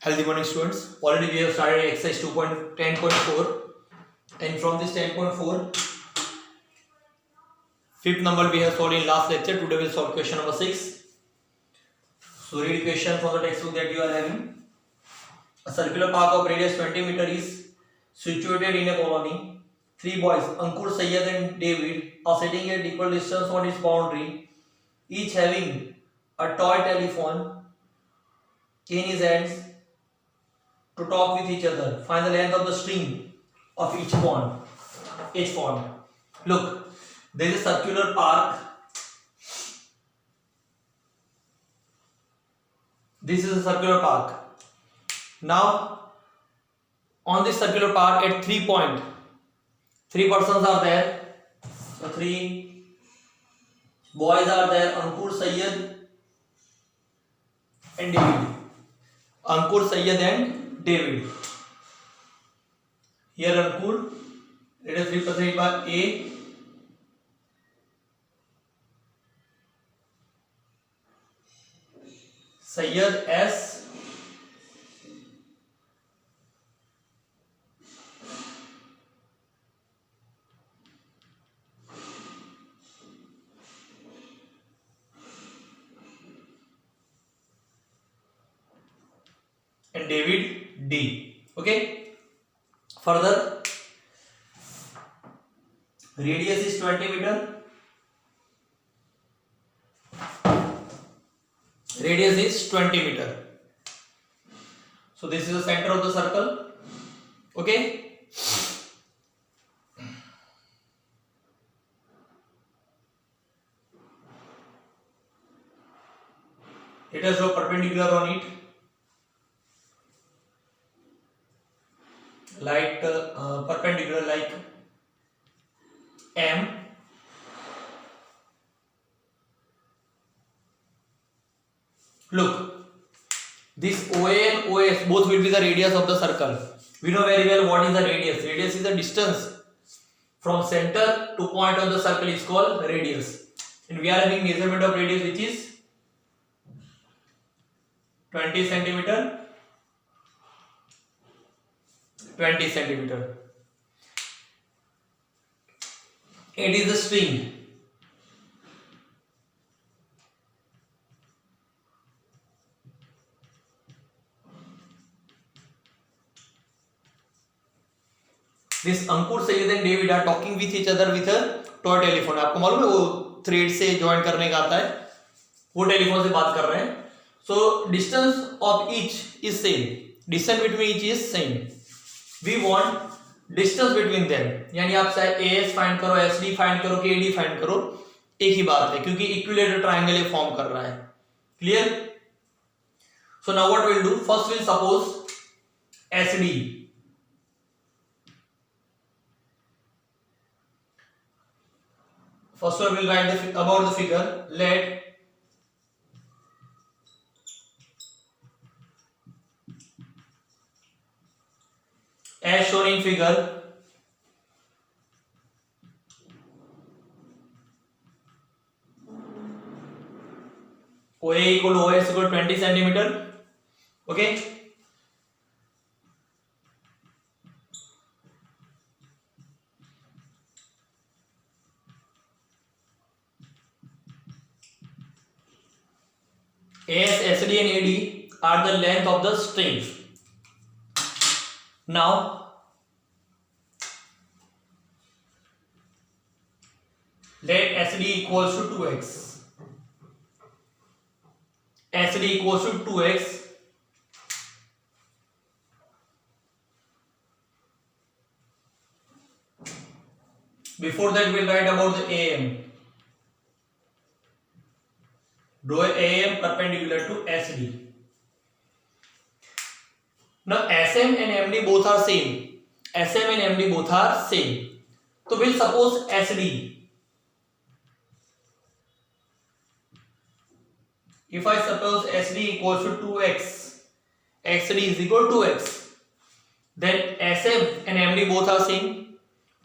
Healthy morning, students. Already we have started exercise 2.10.4, and from this 10.4, fifth number we have solved in last lecture. Today we will solve question number 6. So read question from the textbook that you are having. A circular park of radius 20 meter is situated in a colony. Three boys, Ankur, Sayyed and David, are sitting at equal distance on its boundary, each having a toy telephone in his hands to talk with each other. Find the length of the string of each pond. Look, there is a circular park. This is a circular park. Now, on this circular park at 3 points, 3 persons are there. So 3 boys are there, Ankur, Sayyed and David. Ankur, Sayyed and David. Here Ankur, it is represented by A. Sayyed S. And David D. Okay. Further, radius is 20 meter. Radius is 20 meter. So this is the center of the circle. Okay. Let us draw perpendicular on it. Like perpendicular like M. Look, this OA and OS both will be the radius of the circle. We know very well what is the radius. Radius is the distance from center to point on the circle is called radius. And we are having measurement of radius which is 20 centimeter. 20 centimeter. It is the string. This Ankur, Sayyed and David are talking with each other with a toy telephone. आपको मालूम है वो thread से join करने का आता है, वो टेलीफोन से बात कर रहे हैं. So distance of each is same. Distance between each is same. We want distance between them. यानी आप चाहे AS फाइंड करो, SD फाइंड करो, KD फाइंड करो, एक ही बात है क्योंकि इक्विलेटरल ट्रायंगल ये फॉर्म कर रहा है. Clear? So now what we'll do? First we'll suppose SD. First one we'll write about the figure. Let as shown in figure OA equal to OS equal to 20 centimeter. Okay. AS, SD and AD are the length of the strings. Now let SD equals to 2x. SD equals to 2x. Before that we'll write about the AM. Draw AM perpendicular to SD. Now SM and MD both are same. SM and MD both are same. So we'll suppose SD. If I suppose SD equals to 2x, XD is equal to 2x, then SM and MD both are same.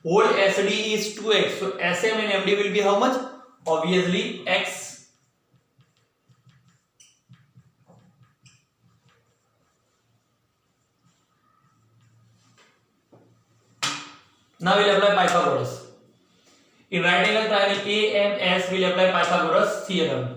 Whole SD is 2x. So SM and MD will be how much? Obviously x. Now we'll apply Pythagoras. In right angle triangle AMS, we'll apply Pythagoras theorem.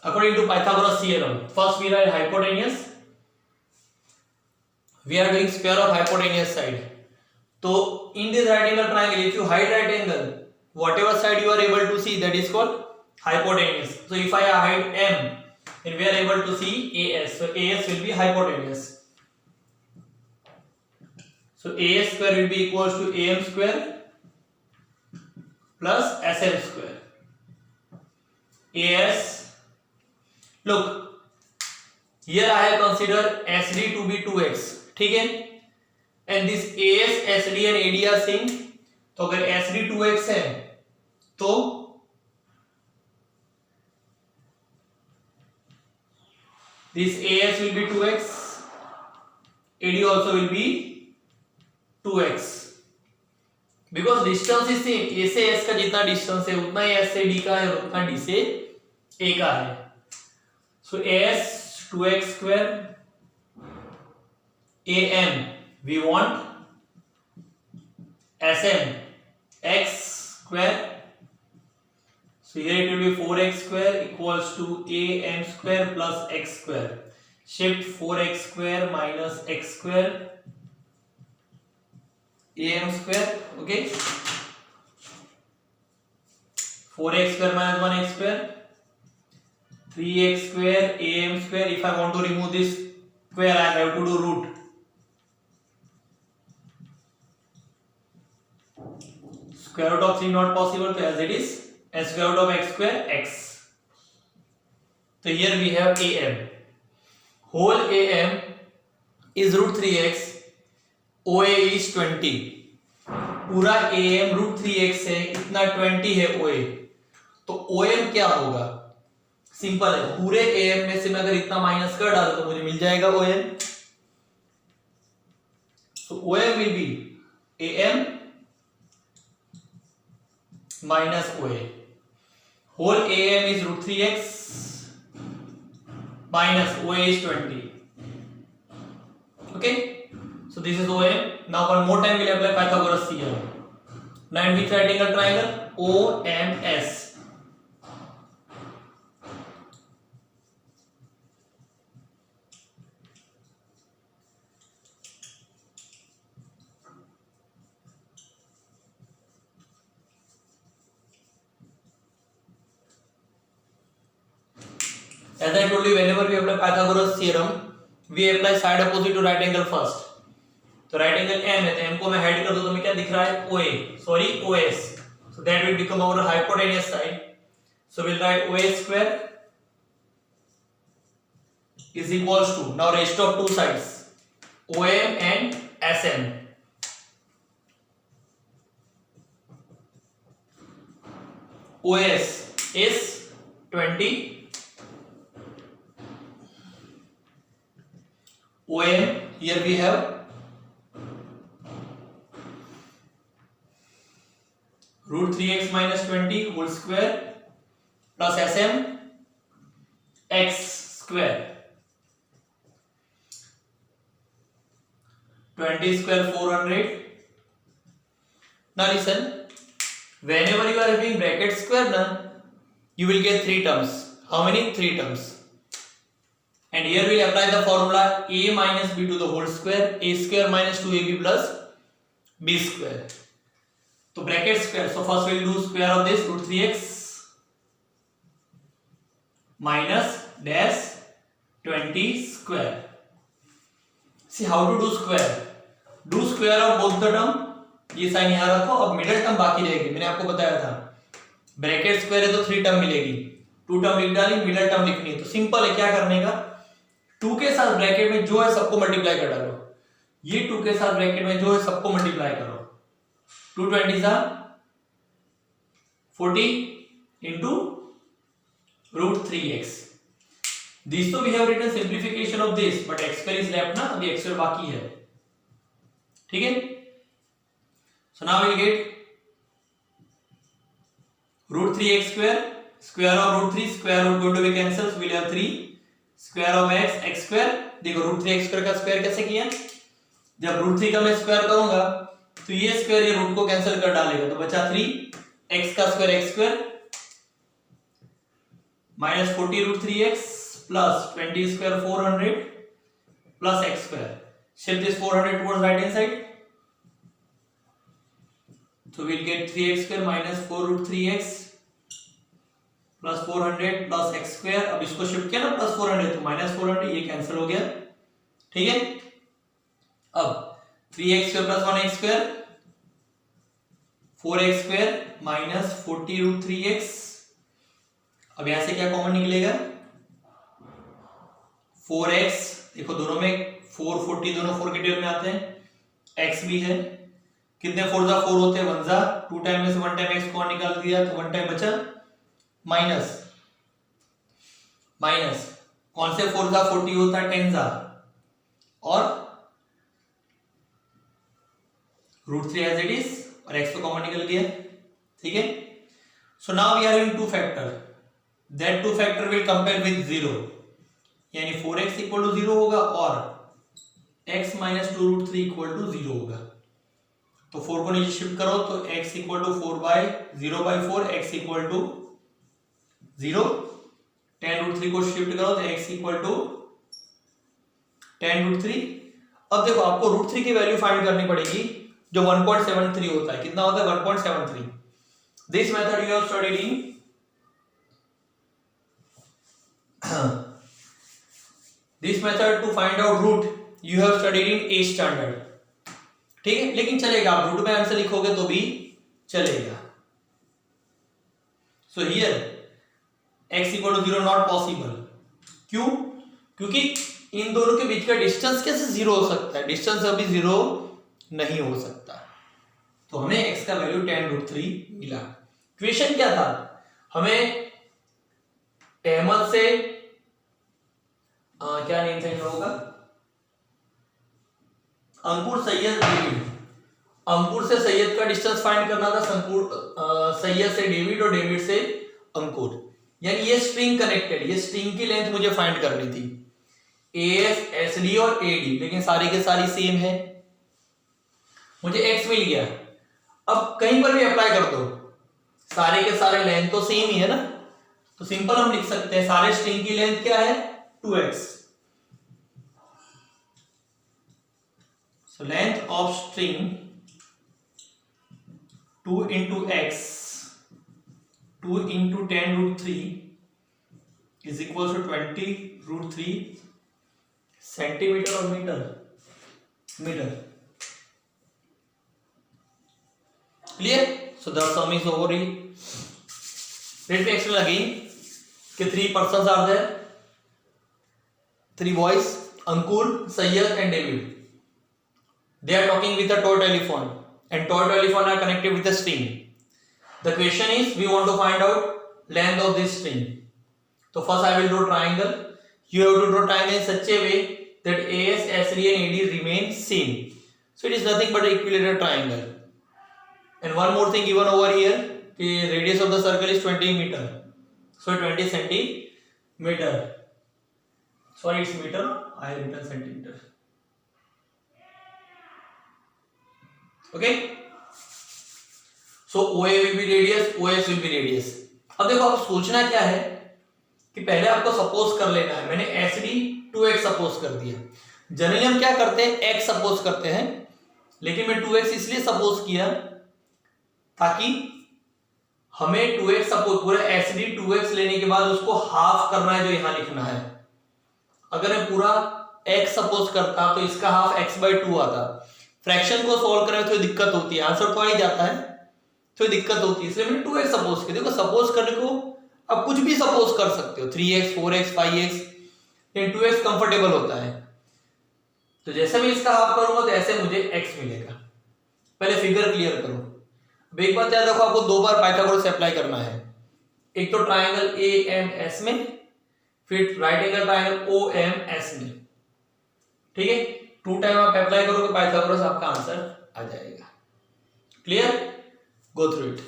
According to Pythagoras theorem, first we write hypotenuse. We are doing square of hypotenuse side. So in this right angle triangle, if you hide right angle, whatever side you are able to see, that is called hypotenuse. So if I hide M, then we are able to see AS. So AS will be hypotenuse. So AS square will be equals to AM square plus SM square. AS, look, here I have considered SD to be 2x, ठीक है, and this AS, SD and AD are same. तो अगर SD 2x है तो this AS will be 2x, AD also will be 2x, because distance is same. A से S का जितना distance है उतना ही S से D का है और उतना D से A का है. So AS 2x square, AM we want SM x square. So here it will be 4x square equals to AM square plus x square. Shift 4x square minus x square AM square. Okay, 4x square minus 1x square, 3x square AM square. If I want to remove this square, I have to do root. Square root of 3 not possible, so as it is, and square root of x square x. So here we have AM. Whole AM is root 3x. OA is 20. पूरा AM root 3x है, इतना 20 है OA. तो OM क्या होगा? Simple है, पूरे AM में से मैं अगर इतना माइनस कर डालूं तो मुझे मिल जाएगा OM. So OM will be AM minus OA. Whole AM is root 3x minus OA is 20. Okay, so this is OM. Now one more time we'll apply Pythagoras theorem. Now in which right angle triangle? OMS. As I told you, whenever we apply Pythagoras theorem, we apply side opposite to right angle first. तो right angle M है, तो M को मैं head कर दूं तो मैं क्या दिख रहा है? OA, sorry OS. So that will become our hypotenuse side. So we'll write OA square is equals to, now ratio of two sides, OM and SM. OS is 20. OM, here we have root 3x minus 20 whole square plus SM x square. 20 square 400. Now listen, whenever you are having bracket square, na, you will get 3 terms. How many? 3 terms. And here we will apply the formula a minus b to the whole square, a square minus 2ab plus b square. So bracket square. So first we will do square of this root 3x minus dash 20 square. See how to do square. Do square of both the term. ये sign यहाँ रखो. अब middle term बाकी रहेगी. मैंने आपको बताया था ब्रैकेट स्क्वायर है तो 3 टर्म मिलेगी. 2 टर्म लिख डाली, मिडिल टर्म लिखनी है. तो सिंपल है, क्या करने का, 2 के साथ ब्रैकेट में जो है सबको मल्टीप्लाई कर डालो. ये 2 के साथ ब्रैकेट में जो है सबको मल्टीप्लाई करो. 2 20 40 into root 3x. दिस तो we have written simplification of this, but x square is left ना, अभी x स्क्वायर बाकी है, ठीक है। So now we get √3x square, square of √3, square root going to be cancel, so we will have 3 square of x square. देखो √3x square का square कैसे किया, जब √3 का मैं स्क्वायर करूंगा तो ये स्क्वायर ये रूट को कैंसिल कर डालेगा, तो बचा 3x का square x square minus 40 √3x plus 20 square 400 plus x square, shift this 400 towards right hand side, so we'll get 3x square minus 4 √3x plus 400 plus x square. अब इसको shift किया ना प्लस 400 तो माइनस 400, ये cancel हो गया, ठीक है। अब 3x square plus 1x square 4x square minus 40 √3x। अब यहां से क्या कॉमन निकलेगा, 4x, देखो दोनों में 4 40 दोनों 4 के टेबल में आते हैं, x भी है, कितने 4 जा 4 होते हैं, 1 जा 2 टाइम में से 1 टाइम x को निकाल दिया तो 1 टाइम बचा, माइनस माइनस कौन से 4 जा 40 होता है, 10 जा, और √3 एज इट इज, और x तो कॉमन निकल गया, ठीक है। So now we are in two factor, that two factor will compare with 0, यानी 4x इक्वल टू 0 होगा और x माइनस 2 √3 इक्वल टू 0 होगा। तो 4 को नीचे शिफ्ट करो तो x equal to 0/4, x equal to 0, 10 √3 को शिफ्ट करो तो x इक्वल टू 10 √3। अब देखो आपको √3 की वैल्यू फाइंड करनी पड़ेगी जो 1.73 होता है, कितना होता है 1.73। This method you have studied in this method to find out root you have studied in 8th standard, ठीक है। लेकिन चलेगा, आप रूट में आंसर लिखोगे तो भी चलेगा। So here x equal to 0 not possible, क्यों, क्योंकि इन दोनों के बीच का डिस्टेंस कैसे 0 हो सकता है, डिस्टेंस अभी 0 नहीं हो सकता, तो हमें x का वैल्यू 10 √3 मिला। क्वेश्चन क्या था, हमें अहमद से क्या नेम था इन लोगों का, अंकुर सैयद डेविड, अंकुर से सैयद का डिस्टेंस फाइंड करना था, सैयद से डेविड और डेविड से अंकुर, यानी ये स्ट्रिंग कनेक्टेड, ये स्ट्रिंग की लेंथ मुझे फाइंड करनी थी, AS SD और AD, लेकिन सारी के सारी सेम है, मुझे x मिल गया। अब कहीं पर भी अप्लाई कर दो, सारे के सारे लेंथ तो सेम ही है ना, तो सिंपल हम लिख सकते हैं सारे स्ट्रिंग की लेंथ क्या है 2x। So length of string 2 into x 2 into 10 √3 is equals to 20 √3 centimetre और metre. Clear? So the sum is over. Let me explain again कि 3 persons are there, 3 boys, Ankur, Sayyad and David. They are talking with a toy telephone and toy telephone are connected with a string. The question is we want to find out length of this string. So first I will draw triangle. You have to draw triangle in such a way that AS, SD and AD remain same. So it is nothing but an equilateral triangle. And one more thing given over here, the radius of the circle is 20 meter. So 20 centimeter. Sorry, it's meter. I have written centimeter. Okay. So OA will be radius, OS will be radius. अब देखो आप सोचना क्या है कि पहले आपको suppose कर लेना है, मैंने SD 2x सपोज कर दिया। जनरली हम क्या करते हैं x सपोज करते हैं, लेकिन मैं 2x इसलिए सपोज किया ताकि हमें 2x सपोज पूरा SD 2x लेने के बाद उसको हाफ करना है जो यहां लिखना है। अगर मैं पूरा x सपोज करता तो इसका हाफ x/2 आता। फ्रैक्शन को सॉल्व करने में थोड़ी दिक्कत होती है, आंसर तो आ ही जाता है, थोड़ी दिक्कत होती है, इसलिए मैंने 2x सपोज किया। देखो सपोज करने को आप कुछ भी सपोज कर सकते हो, 3x 4x 5x, लेकिन 2x कंफर्टेबल होता है। तो जैसे मैं इसका हाफ करूंगा तो ऐसे मुझे x मिलेगा। पहले फिगर क्लियर करो। अब एक बात याद रखो, आपको 2 बार पाइथागोरस अप्लाई करना है, एक तो ट्राइंगल AMS में, फिर राइट एंगल ट्रायंगल OMS में, ठीक है। 2 टाइम आप अप्लाई करोगे पाइथागोरस, आपका आंसर आ जाएगा। Clear, go through it.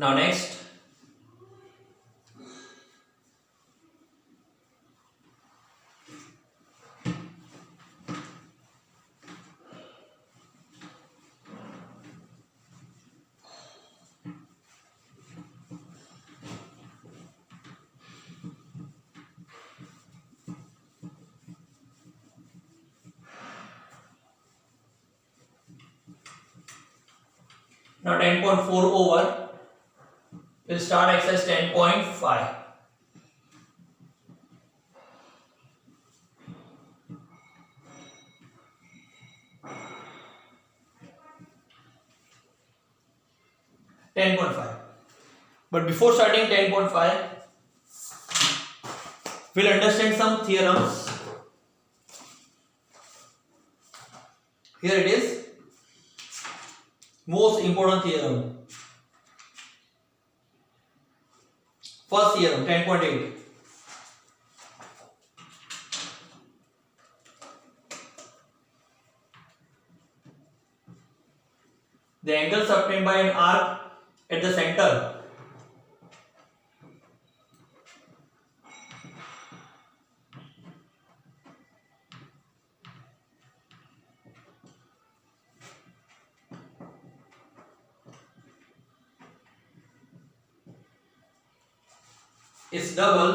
Now next, now 10.4 over. We'll start exercise 10.5. But before starting 10.5, we'll understand some theorems. Here it is, most important theorem. First theorem, 10.8. The angle subtended by an arc at the center is double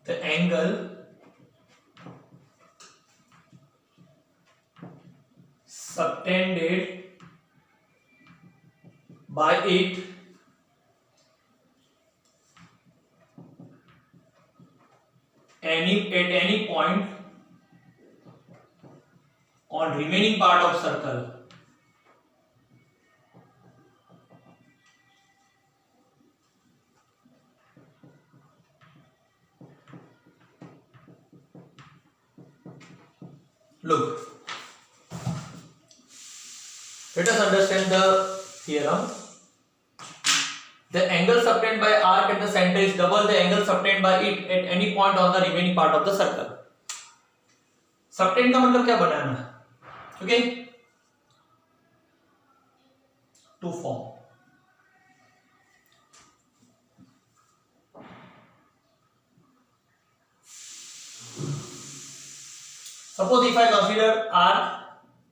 the angle subtended by it at any point on remaining part of circle. Look, let us understand the theorem. The angle subtended by arc at the center is double the angle subtended by it at any point on the remaining part of the circle. Subtend का मतलब क्या बनाना है? Okay, to form. Suppose if I consider arc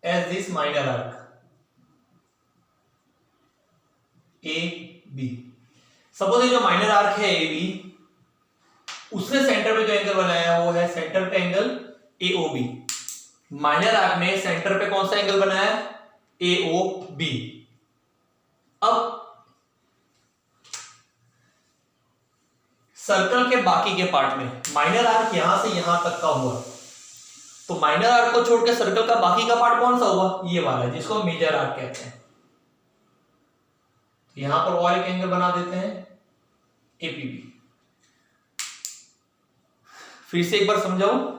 as this minor arc AB. Suppose ये जो minor arc है AB, उसने centre पे जो एंगल बनाया है वो है सेंटर पे एंगल AOB. माइनर आर्क ने सेंटर पे कौन सा एंगल बनाया है? AOB. अब सर्कल के बाकी के पार्ट में माइनर आर्क यहां से यहां तक का हुआ, तो माइनर आर्क को छोड़ के सर्कल का बाकी का पार्ट कौन सा हुआ? ये वाला, जिसको मेजर आर्क कहते हैं. यहां पर और एक एंगल बना देते हैं APB. फिर से एक बार समझाऊं,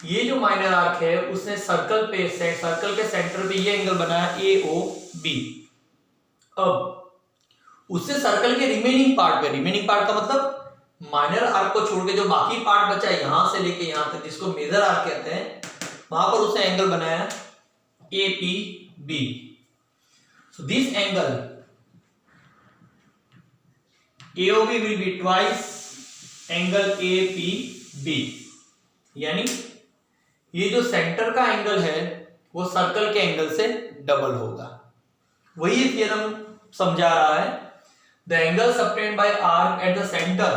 ये जो माइनर आर्क है उसने सर्कल के सेंटर पे ये एंगल बनाया AOB. अब उससे सर्कल के रिमेनिंग पार्ट का मतलब माइनर आर्क को छोड़ के जो बाकी पार्ट बचा है यहां से लेके यहां तक, जिसको मेजर आर्क कहते हैं, वहां पर उसने एंगल बनाया APB. So this angle AOB will be twice angle APB. यानी ये जो सेंटर का एंगल है वो सर्कल के एंगल से डबल होगा. वही थ्योरम समझा रहा है. The angle subtend by arc at the centre,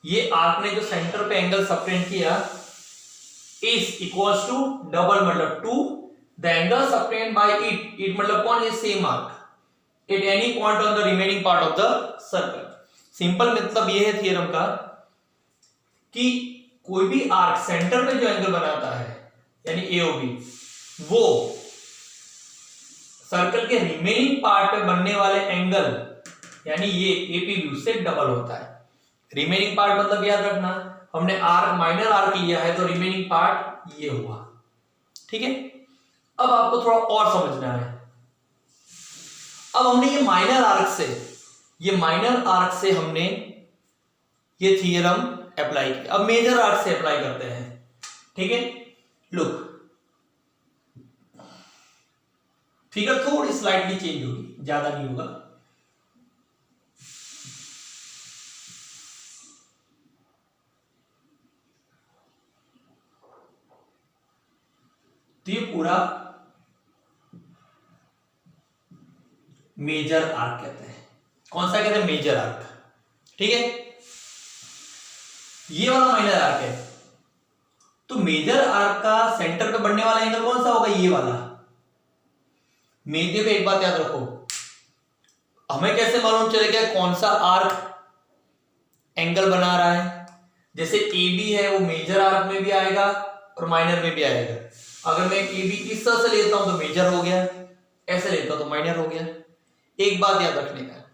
ये आर्क ने जो सेंटर पे एंगल सबटेंड किया इज इक्वल्स टू डबल मतलब 2 the angle subtend by it मतलब कौन है? Same arc at any point on the remaining part of the circle. Simple मतलब ये है थ्योरम का कि कोई भी आर्क सेंटर में जो एंगल बनाता है यानी एओबी, वो सर्कल के रिमेनिंग पार्ट पे बनने वाले एंगल यानी ये एपीबी उससे डबल होता है। रिमेनिंग पार्ट मतलब याद रखना, हमने आर्क माइनर आर्क लिया है तो रिमेनिंग पार्ट ये हुआ। ठीक है, अब आपको थोड़ा और समझना है। अब हमने ये माइनर आर्क से हमने ये थियरम अप्लाई किया। अब मेजर आर्क से अप्लाई करते हैं। ठीक है, लुक, फिगर थोड़ी स्लाइटली चेंज होगी, ज्यादा नहीं होगा। तो ये पूरा मेजर आर्क कहते हैं। कौन सा कहते हैं? Major arc. ठीक है, ये वाला माइनर आर्क है। तो मेजर आर्क का सेंटर पे बनने वाला एंगल कौन सा होगा? ये वाला। मेजर पे एक बात याद रखो, हमें कैसे मालूम चलेगा कौन सा आर्क एंगल बना रहा है? जैसे ए बी है वो मेजर आर्क में भी आएगा और माइनर में भी आएगा। अगर मैं ए बी इस तरह से लेता हूं तो मेजर हो गया, ऐसे लेता हूं तो माइनर हो गया। एक बात याद रखने का,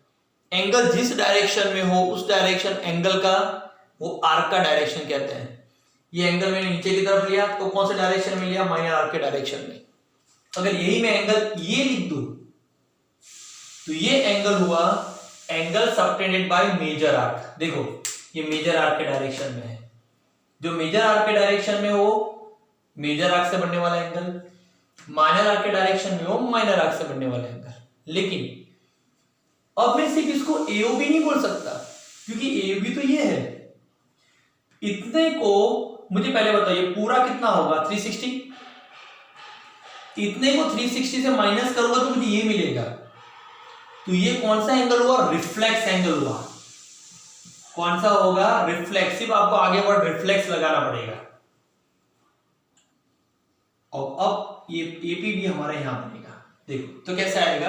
एंगल जिस डायरेक्शन में हो उस डायरेक्शन एंगल का वो आर्क का डायरेक्शन कहते हैं। ये एंगल मैंने नीचे की तरफ लिया तो कौन से डायरेक्शन में लिया? माइनर आर्क के डायरेक्शन में। अगर यही मैं एंगल ये लिख दूं तो ये एंगल हुआ angle subtended by major arc. देखो ये मेजर आर्क के डायरेक्शन में है, जो मेजर आर्क के डायरेक्शन में हो मेजर आर्क से बनने वाला एंगल, माइनर आर्क के डायरेक्शन में हो माइनर आर्क से बनने वाला एंगल। लेकिन अब मैं सिर्फ इसको एओबी नहीं बोल सकता, क्योंकि एओबी तो ये है। इतने को मुझे पहले बताइए पूरा कितना होगा? 360। इतने को 360 से माइनस करूंगा तो मुझे ये मिलेगा। तो ये कौन सा एंगल हुआ? रिफ्लेक्स एंगल हुआ। कौन सा होगा? रिफ्लेक्सिव। आपको आगे वर्ड रिफ्लेक्स लगाना पड़ेगा। और अब ये एपी भी हमारा यहां बनेगा। देखो तो कैसे आएगा?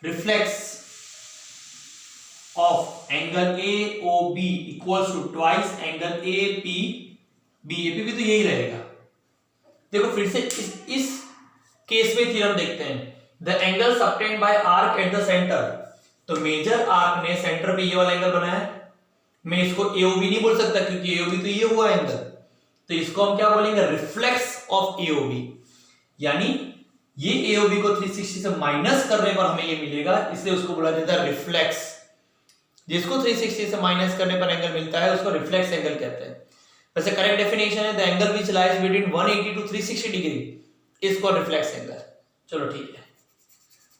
Reflex of angle AOB equals to twice angle APB। तो यही रहेगा। देखो फिर से इस केस में थ्योरम देखते हैं। The angle subtend by arc at the centre. तो मेजर आर्क ने सेंटर पे ये वाला एंगल बनाया है। मैं इसको AOB नहीं बोल सकता क्योंकि AOB तो ये हुआ एंगल। तो इसको हम क्या बोलेंगे? Reflex of AOB। यानी ये AOB को 360 से माइनस करने पर हमें ये मिलेगा, इसलिए उसको बोला जाता है रिफ्लेक्स। जिसको 360 से माइनस करने पर एंगल मिलता है उसको रिफ्लेक्स एंगल कहते हैं। वैसे करेक्ट डेफिनेशन है the angle which lies between 180 to 360 degree इसको रिफ्लेक्स एंगल। चलो ठीक है,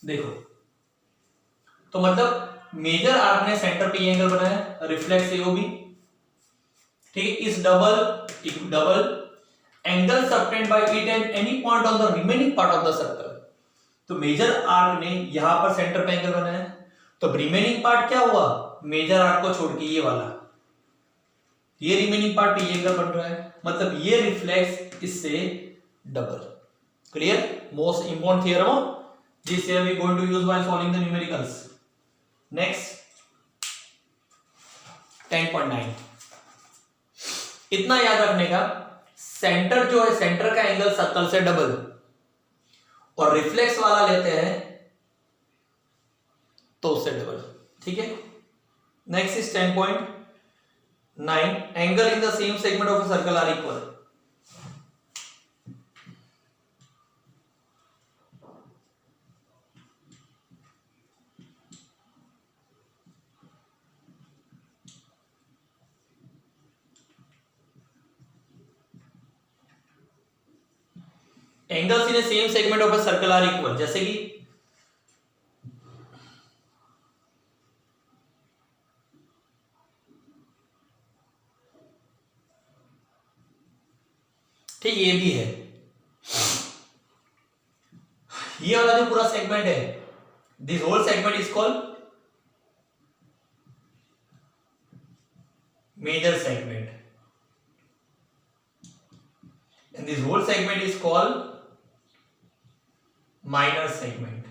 देखो तो मतलब मेजर आर्क ने सेंटर पे एंगल बनाया, रिफ्लेक्स AOB। ठीक है, इस double angle subtend by it and any point on the remaining part of the circle. तो मेजर आर्क ने यहां पर सेंटर पे एंगल बनाया, तो रिमेनिंग पार्ट क्या हुआ? मेजर आर्क को छोड़ के ये वाला, ये रिमेनिंग पार्ट पे ये एंगल बन रहा है, मतलब ये रिफ्लेक्स इससे डबल। Clear? Most important theorem this here we going to use while solving the numericals. Next 10.9 इतना याद रखने का, सेंटर जो है सेंटर का एंगल सर्कल से डबल और रिफ्लेक्स वाला लेते हैं तो उससे डबल। ठीक है, next is 10.9 angle in the same segment of a circle are equal. Angles in same segment of a circle are equal, जैसे कि ठीक ये भी है। ये वाला जो पूरा सेगमेंट है, this whole segment is called major segment and this whole segment is called minor segment।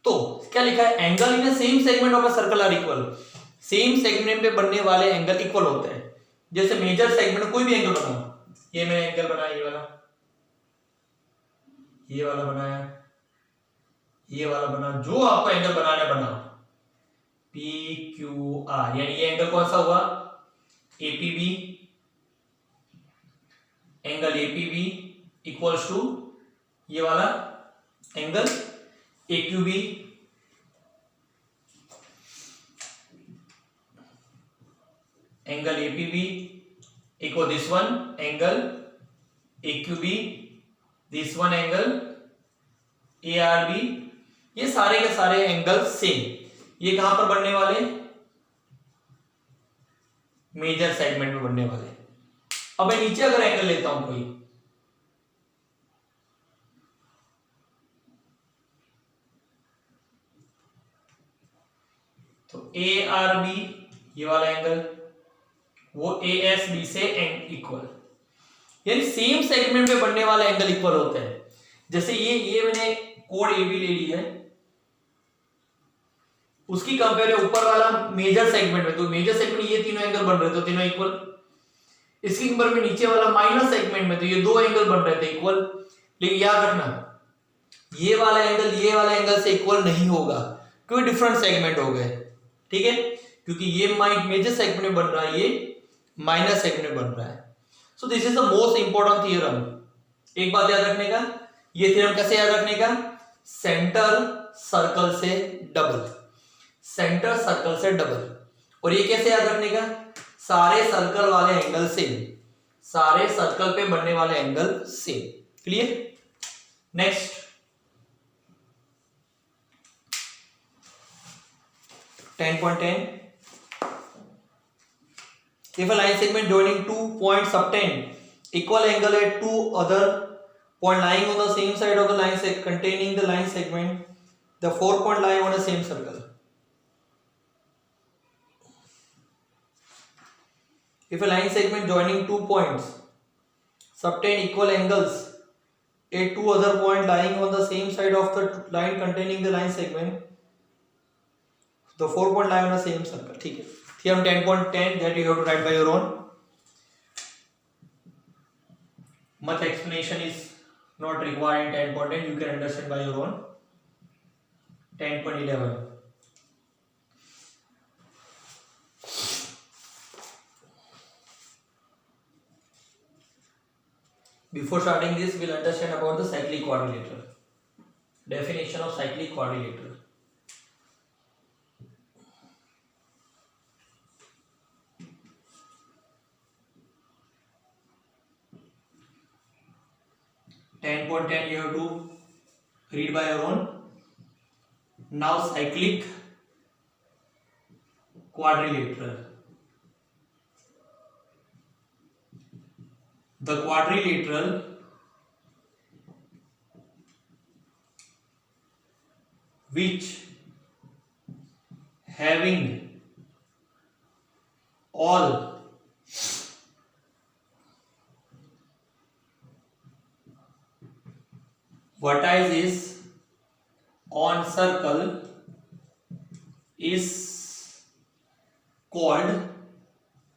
तो तो क्या लिखा है, angle in same segment of a circle are equal, same segment पे बनने वाले एंगल इक्वल होते हैं। जैसे मेजर सेगमेंट कोई भी एंगल बनाओ, ये मैंने एंगल बनाया, ये वाला बनाया, ये वाला बना, जो आपको एंगल बनाना है बनाओ, पी क्यू आर, यानी ये एंगल कौन सा हुआ, APB, angle APB equals to ये वाला angle AQB, angle APB equal this one angle AQB, this one angle ARB. ये सारे के सारे एंगल सेम, ये कहां पर बनने वाले, मेजर सेगमेंट में बनने वाले। अब मैं नीचे अगर एंगल लेता हूं कोई, तो ए आर बी ये वाला एंगल, वो ए एस बी से इक्वल, यानी सेम सेगमेंट में बनने वाले एंगल इक्वल होते हैं। जैसे ये मैंने कोड ए बी ले ली है, उसकी कंपेयर है ऊपर वाला मेजर सेगमेंट में, तो मेजर सेगमेंट ये तीनों एंगल बन रहे थे, तो तीनों इक्वल। इसकी कंपेयर में नीचे वाला माइनस सेगमेंट में, तो ये दो एंगल बन रहे थे इक्वल। लेकिन याद रखना, ये वाला एंगल ये वाले एंगल से इक्वल नहीं होगा, क्योंकि डिफरेंट सेगमेंट हो गए, ठीक है, क्योंकि ये मेजर सेगमेंट में बन रहा है, ये माइनर सेगमेंट में बन रहा है। So this is the most important theorem. एक बात याद रखने का, ये थ्योरम कैसे याद रखने का, सेंटर सर्कल से डबल, सेंटर सर्कल से डबल। और ये कैसे याद रखने का, सारे सर्कल वाले एंगल सेम, सारे सर्कल पे बनने वाले angle same. Clear? Next, if a line segment joining two points subtend equal angle at two other point lying on the same side of the line containing the line segment, the 4 point lie on the same circle. If a line segment joining two points subtend equal angles at two other point lying on the same side of the line containing the line segment, the 4 point lie on the same circle. ठीक है, theorem 10.10 that you have to write by your own. Much explanation is not required in 10.10, you can understand by your own. 10.11, before starting this we'll understand about the cyclic quadrilateral. Definition of cyclic quadrilateral. You have to read by your own. Now cyclic quadrilateral. The quadrilateral which having all vertices on circle is called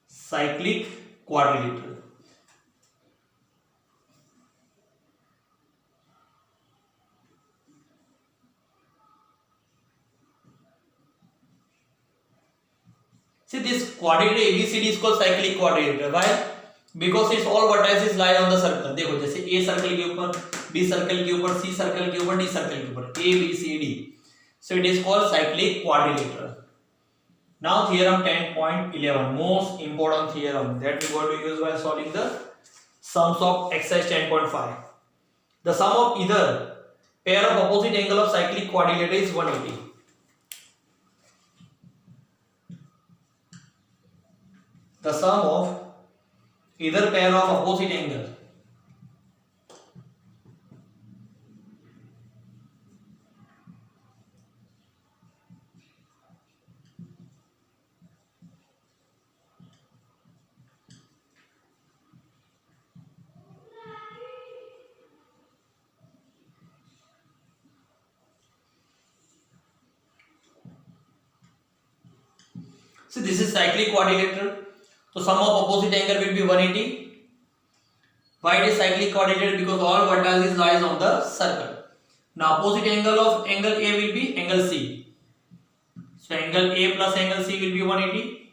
cyclic quadrilateral. See, this quadrilateral ABCD is called cyclic quadrilateral. Why? Because its all vertices lie on the circle. देखो, जैसे A circle के ऊपर, B circle के ऊपर, C circle के ऊपर, D circle के ऊपर, A B C D. So it is called cyclic quadrilateral. Now theorem 10.11, most important theorem that we are going to use while solving the sums of exercise 10.5. The sum of either pair of opposite angle of cyclic quadrilateral is 180. The sum of either pair of opposite angle So this is cyclic quadrilateral. So sum of opposite angle will be 180. Why it is cyclic quadrilateral? Because all vertices lies on the circle. Now opposite angle of angle A will be angle C. So angle A plus angle C will be 180.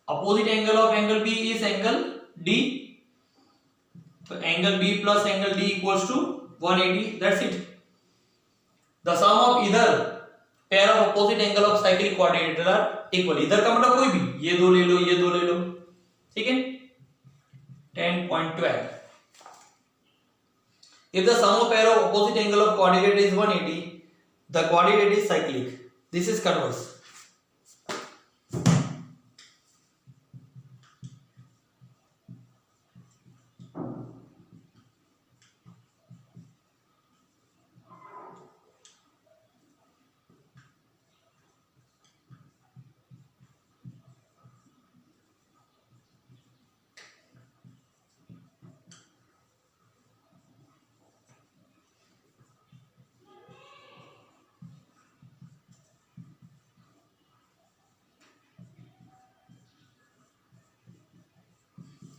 Opposite angle of angle B is angle D. So angle B plus angle D equals to 180. That's it. The sum of either pair of opposite angle of cyclic quadrilateral are equal. इधर का मतलब कोई भी, ये दो ले लो, ये दो ले लो, ठीक है. 10.12. If the sum of pair of opposite angle of quadrilateral is 180, the quadrilateral is cyclic. This is converse.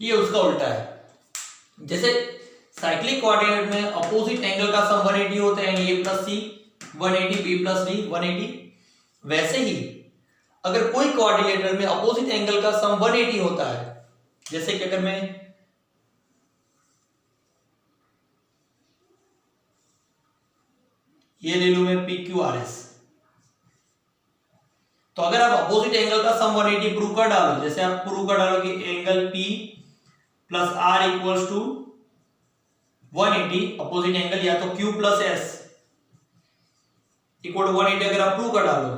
ये उसका उल्टा है. जैसे साइक्लिक क्वाड्रिलेटरल में अपोजिट एंगल का सम 180 होता है, ए प्लस सी 180, बी प्लस डी 180. वैसे ही अगर कोई क्वाड्रिलेटरल में अपोजिट एंगल का सम 180 होता है, जैसे कि अगर मैं ये ले लूं मैं पी क्यू आर एस, तो अगर आप अपोजिट एंगल का सम 180 प्रूव कर डालो, जैसे आप प्रूव कर डालो कि angle P plus R equals to 180, opposite angle या तो Q plus S equal to 180 अगर आप प्रूव कर डालो,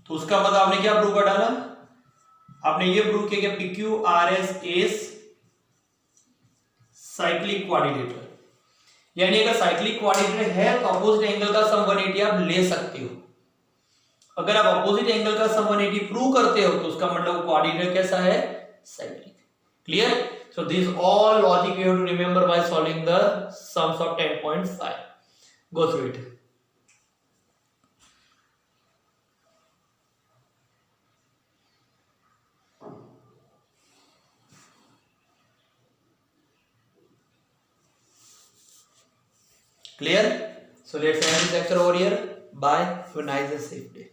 तो उसका मतलब आपने क्या प्रूव कर डाला, आपने ये प्रूव किया कि P Q R S is cyclic quadrilateral. यानी अगर साइक्लिक क्वाड्रिलेटरल है तो अपोजिट एंगल का सम 180 आप ले सकते हो. अगर आप अपोजिट एंगल का सम 180 प्रूव करते हो तो उसका मतलब क्वाड्रिलेटरल कैसा है, cyclic. Clear? So these all logic you have to remember by solving the sums of 10.5. Go through it. Clear? So let's end this lecture over here. Bye. Have a nice and safe day.